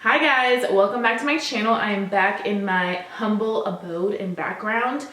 Hi guys, welcome back to my channel. I am back in my humble abode and background.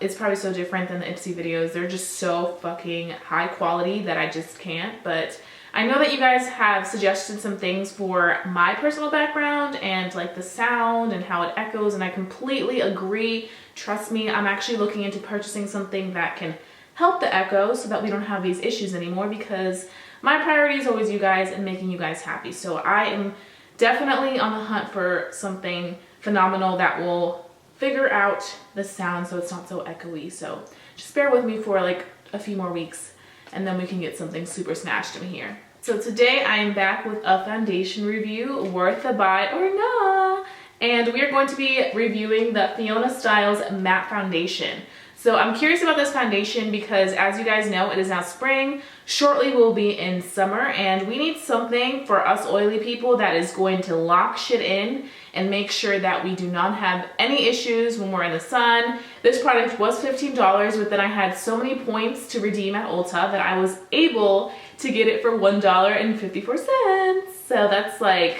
It's probably so different than the Ipsy videos. They're just so fucking high quality that I just can't. But I know that you guys have suggested some things for my personal background and like the sound and how it echoes, and I completely agree. Trust me, I'm actually looking into purchasing something that can help the echo so that we don't have these issues anymore, because my priority is always you guys and making you guys happy. So I am definitely on the hunt for something phenomenal that will figure out the sound so it's not so echoey. So just bear with me for like a few more weeks and then we can get something super snatched in here. So today I am back with a foundation review, worth a buy or not. And we are going to be reviewing the Fiona Stiles Matte Foundation. So I'm curious about this foundation because, as you guys know, it is now spring. Shortly we'll be in summer, and we need something for us oily people that is going to lock shit in and make sure that we do not have any issues when we're in the sun. This product was $15, but then I had so many points to redeem at ULTA that I was able to get it for $1.54. So that's like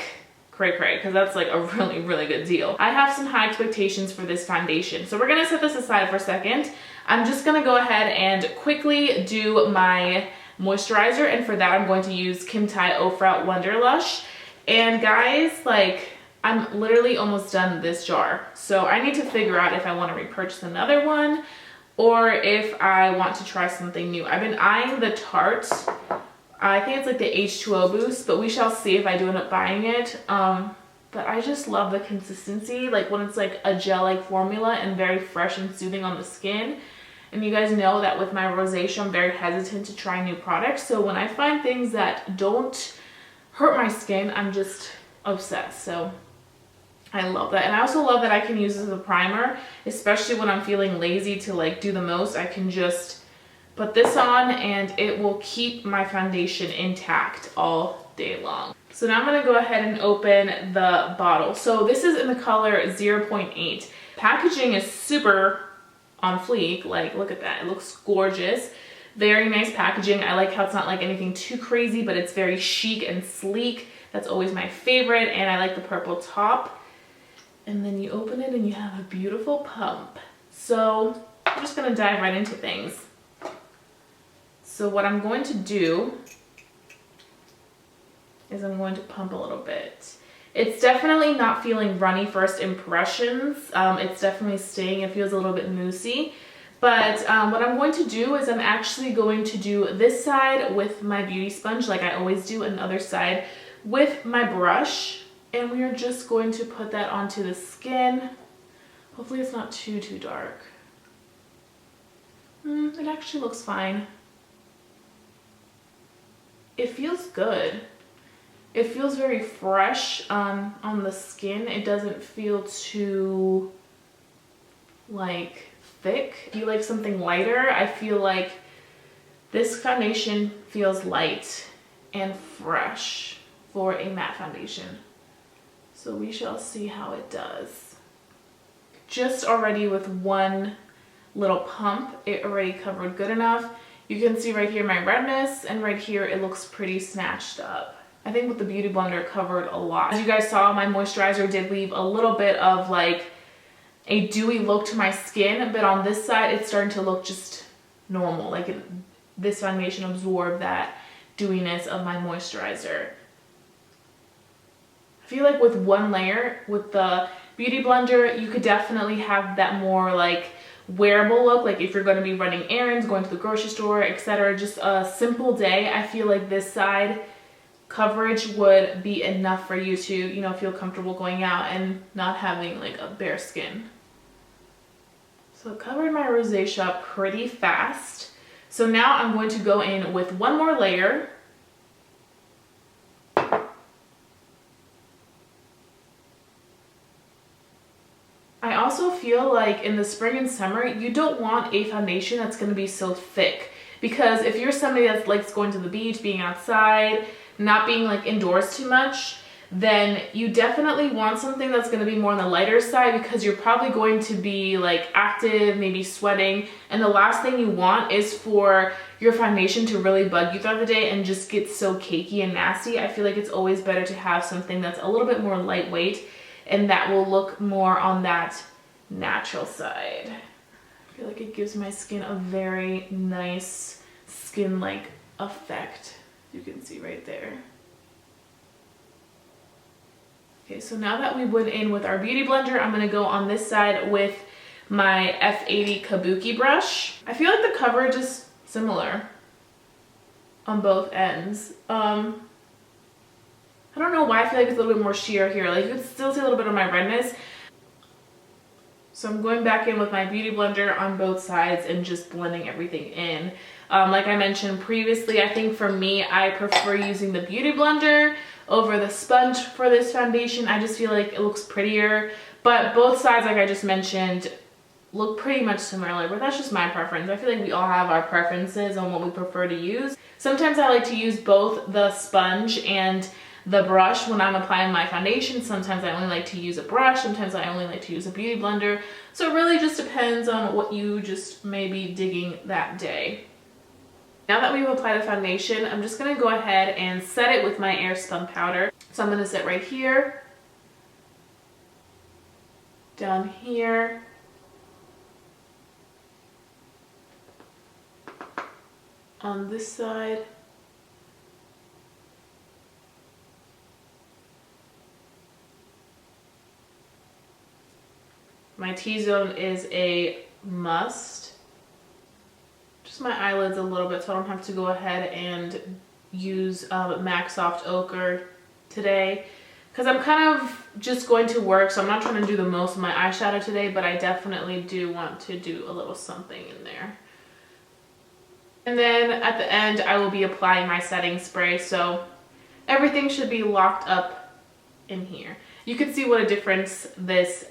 cray because that's like a really good deal. I have some high expectations for this foundation, so we're gonna set this aside for a second. I'm just gonna go ahead and quickly do my moisturizer, and for that I'm going to use Kim Tai Ofra Wonder Lush. And guys, like, I'm literally almost done this jar, so I need to figure out if I want to repurchase another one or if I want to try something new. I've been eyeing the Tarte. I think it's like the H2O boost, but we shall see if I do end up buying it. But I just love the consistency, like when it's like a gel-like formula and very fresh and soothing on the skin. And you guys know that with my rosacea, I'm very hesitant to try new products. So when I find things that don't hurt my skin, I'm just obsessed. So I love that. And I also love that I can use this as a primer, especially when I'm feeling lazy to like do the most. I can just put this on and it will keep my foundation intact all day long. So now I'm gonna go ahead and open the bottle. So this is in the color 0.8. Packaging is super on fleek. Like, look at that, it looks gorgeous. Very nice packaging. I like how it's not like anything too crazy, but it's very chic and sleek. That's always my favorite. And I like the purple top. And then you open it and you have a beautiful pump. So I'm just gonna dive right into things. So what I'm going to do is I'm going to pump a little bit. It's definitely not feeling runny first impressions. It's definitely staying. It feels a little bit moussey. But what I'm going to do is I'm actually going to do this side with my beauty sponge like I always do, and the other side with my brush. And we are just going to put that onto the skin. Hopefully it's not too dark. It actually looks fine. It feels good. It feels very fresh on the skin. It doesn't feel too like thick. If you like something lighter, I feel like this foundation feels light and fresh for a matte foundation. So we shall see how it does. Just already with one little pump, it already covered good enough. You can see right here my redness, and right here it looks pretty snatched up. I think with the Beauty Blender covered a lot. As you guys saw, my moisturizer did leave a little bit of like a dewy look to my skin, but on this side it's starting to look just normal. Like this foundation absorbed that dewiness of my moisturizer. I feel like with one layer, with the Beauty Blender, you could definitely have that more like wearable look, like if you're going to be running errands, going to the grocery store, etc. Just a simple day. I feel like this side coverage would be enough for you to, you know, feel comfortable going out and not having like a bare skin. So it covered my rosacea pretty fast. So now I'm going to go in with one more layer. I also feel like in the spring and summer, you don't want a foundation that's going to be so thick, because if you're somebody that likes going to the beach, being outside, not being like indoors too much, then you definitely want something that's going to be more on the lighter side, because you're probably going to be like active, maybe sweating, and the last thing you want is for your foundation to really bug you throughout the day and just get so cakey and nasty. I feel like it's always better to have something that's a little bit more lightweight and that will look more on that natural side. I feel like it gives my skin a very nice skin-like effect. You can see right there. Okay, so now that we went in with our beauty blender, I'm gonna go on this side with my F80 Kabuki brush. I feel like the coverage is similar on both ends. I don't know why I feel like it's a little bit more sheer here. Like you can still see a little bit of my redness. So I'm going back in with my beauty blender on both sides and just blending everything in. Like I mentioned previously, I think for me, I prefer using the beauty blender over the sponge for this foundation. I just feel like it looks prettier, but both sides, like I just mentioned, look pretty much similar, but that's just my preference. I feel like we all have our preferences on what we prefer to use. Sometimes I like to use both the sponge and the brush when I'm applying my foundation. Sometimes I only like to use a brush, sometimes I only like to use a beauty blender. So it really just depends on what you just may be digging that day. Now that we've applied the foundation, I'm just gonna go ahead and set it with my Airspun powder. So I'm gonna sit right here, down here, on this side, my T-zone is a must. Just my eyelids a little bit so I don't have to go ahead and use MAC Soft Ochre today, because I'm kind of just going to work, so I'm not trying to do the most of my eyeshadow today, but I definitely do want to do a little something in there. And then at the end, I will be applying my setting spray, so everything should be locked up in here. You can see what a difference this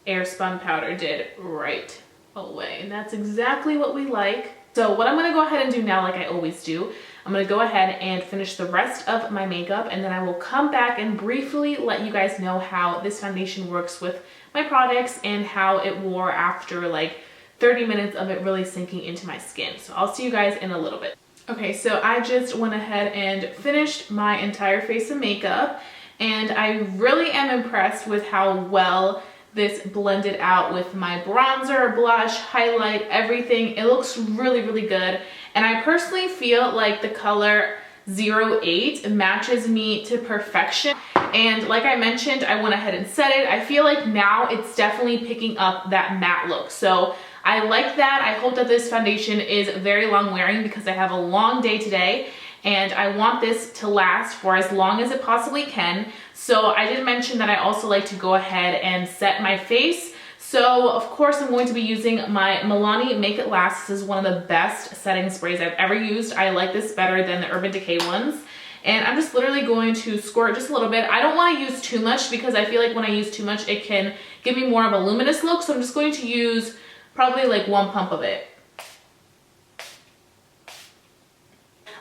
Airspun powder did right away, and that's exactly what we like. So what I'm gonna go ahead and do now, like I always do, I'm gonna go ahead and finish the rest of my makeup, and then I will come back and briefly let you guys know how this foundation works with my products and how it wore after like 30 minutes of it really sinking into my skin. So I'll see you guys in a little bit. Okay, so I just went ahead and finished my entire face of makeup, and I really am impressed with how well this blended out with my bronzer, blush, highlight, everything. It looks really, really good. And I personally feel like the color 08 matches me to perfection. And like I mentioned, I went ahead and set it. I feel like now it's definitely picking up that matte look. So I like that. I hope that this foundation is very long wearing because I have a long day today, and I want this to last for as long as it possibly can. So I did mention that I also like to go ahead and set my face. So of course I'm going to be using my Milani Make It Last. This is one of the best setting sprays I've ever used. I like this better than the Urban Decay ones. And I'm just literally going to squirt just a little bit. I don't want to use too much because I feel like when I use too much, it can give me more of a luminous look. So I'm just going to use probably like 1 pump of it.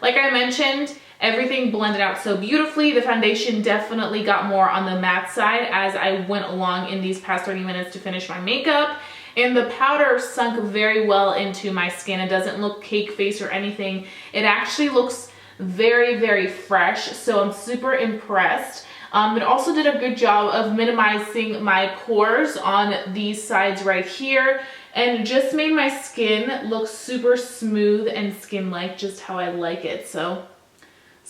Like I mentioned, everything blended out so beautifully. The foundation definitely got more on the matte side as I went along in these past 30 minutes to finish my makeup. And the powder sunk very well into my skin. It doesn't look cake face or anything. It actually looks very, very fresh. So I'm super impressed. It also did a good job of minimizing my pores on these sides right here, and just made my skin look super smooth and skin-like, just how I like it. So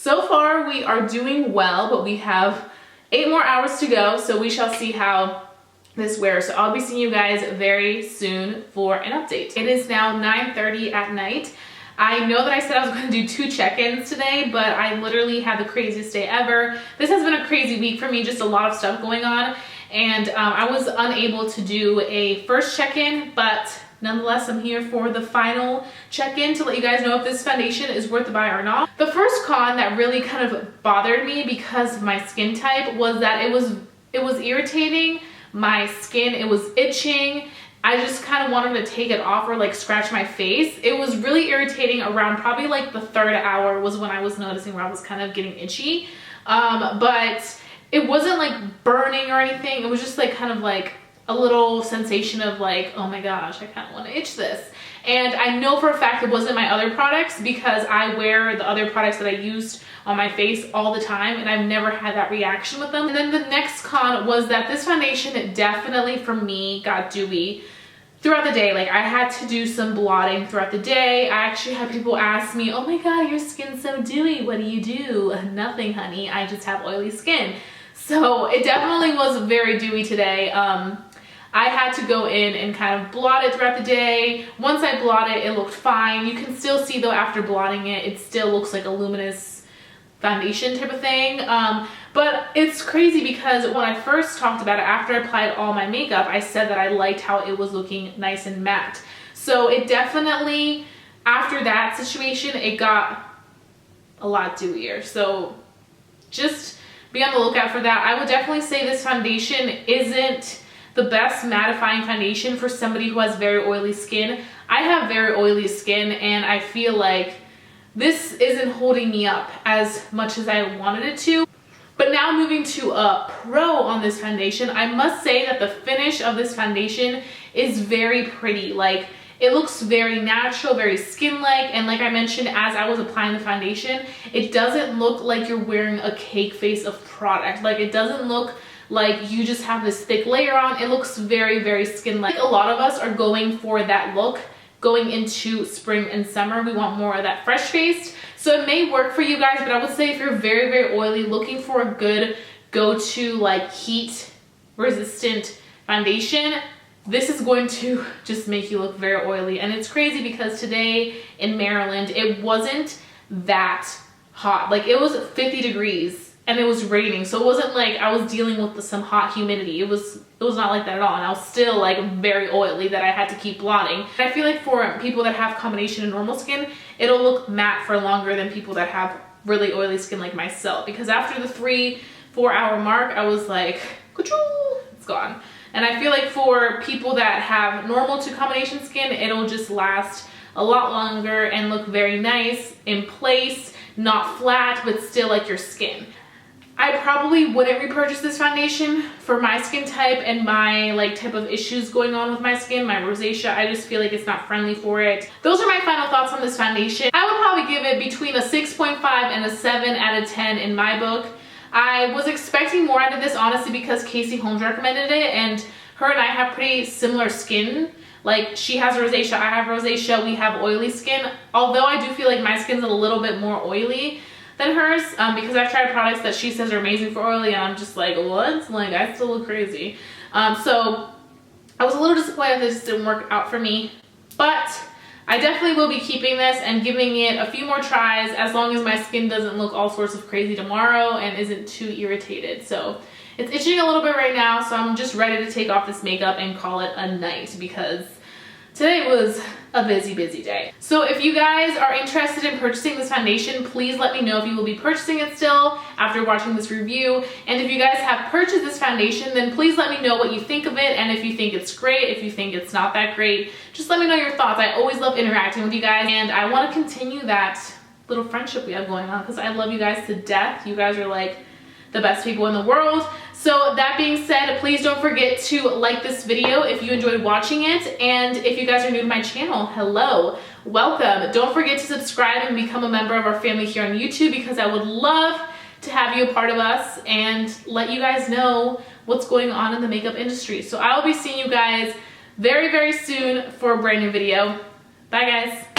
far we are doing well, but we have 8 more hours to go, so we shall see how this wears. So I'll be seeing you guys very soon for an update. It is now 9:30 at night. I know that I said I was going to do 2 check-ins today, but I literally had the craziest day ever. This has been a crazy week for me, just a lot of stuff going on. And I was unable to do a first check-in, but nonetheless, I'm here for the final check-in to let you guys know if this foundation is worth the buy or not. The first con that really kind of bothered me because of my skin type was that it was irritating my skin. It was itching. I just kind of wanted to take it off or like scratch my face. It was really irritating around probably like the 3rd hour was when I was noticing where I was kind of getting itchy. But it wasn't like burning or anything. It was just like kind of like a little sensation of like, oh my gosh, I kind of want to itch this. And I know for a fact it wasn't my other products because I wear the other products that I used on my face all the time and I've never had that reaction with them. And then the next con was that this foundation definitely for me got dewy throughout the day. Like I had to do some blotting throughout the day. I actually had people ask me, oh my God, your skin's so dewy. What do you do? Nothing, honey. I just have oily skin. So it definitely was very dewy today. I had to go in and kind of blot it throughout the day. Once I blot it, it looked fine. You can still see though after blotting it, it still looks like a luminous foundation type of thing. But it's crazy because when I first talked about it, after I applied all my makeup, I said that I liked how it was looking nice and matte. So it definitely, after that situation, it got a lot dewier. So just be on the lookout for that. I would definitely say this foundation isn't the best mattifying foundation for somebody who has very oily skin. I have very oily skin and I feel like this isn't holding me up as much as I wanted it to. But now moving to a pro on this foundation, I must say that the finish of this foundation is very pretty. Like it looks very natural, very skin-like, and like I mentioned as I was applying the foundation, it doesn't look like you're wearing a cake face of product. Like it doesn't look like you just have this thick layer on. It looks very, very skin-like. A lot of us are going for that look going into spring and summer. We want more of that fresh face. So it may work for you guys, but I would say if you're very, very oily, looking for a good go-to like heat resistant foundation, this is going to just make you look very oily. And it's crazy because today in Maryland, it wasn't that hot. Like it was 50 degrees and it was raining. So it wasn't like I was dealing with some hot humidity. It was not like that at all. And I was still like very oily that I had to keep blotting. I feel like for people that have combination and normal skin, it'll look matte for longer than people that have really oily skin like myself. Because after the 3-4 hour mark, I was like, it's gone. And I feel like for people that have normal to combination skin, it'll just last a lot longer and look very nice in place, not flat, but still like your skin. I probably wouldn't repurchase this foundation for my skin type and my like type of issues going on with my skin, my rosacea. I just feel like it's not friendly for it. Those are my final thoughts on this foundation. I would probably give it between a 6.5 and a 7 out of 10 in my book. I was expecting more out of this honestly because Casey Holmes recommended it and her and I have pretty similar skin. Like she has rosacea, I have rosacea, we have oily skin. Although I do feel like my skin's a little bit more oily than hers because I've tried products that she says are amazing for oily and I'm just like, what? Like I still look crazy. So I was a little disappointed that this didn't work out for me, but I definitely will be keeping this and giving it a few more tries as long as my skin doesn't look all sorts of crazy tomorrow and isn't too irritated. So it's itching a little bit right now, so I'm just ready to take off this makeup and call it a night because today was a busy day. So if you guys are interested in purchasing this foundation, please let me know if you will be purchasing it still after watching this review. And if you guys have purchased this foundation, then please let me know what you think of it and if you think it's great, if you think it's not that great. Just let me know your thoughts. I always love interacting with you guys and I want to continue that little friendship we have going on because I love you guys to death. You guys are like the best people in the world. So that being said, please don't forget to like this video if you enjoyed watching it. And if you guys are new to my channel, hello, welcome. Don't forget to subscribe and become a member of our family here on YouTube because I would love to have you a part of us and let you guys know what's going on in the makeup industry. So I will be seeing you guys very, very soon for a brand new video. Bye guys.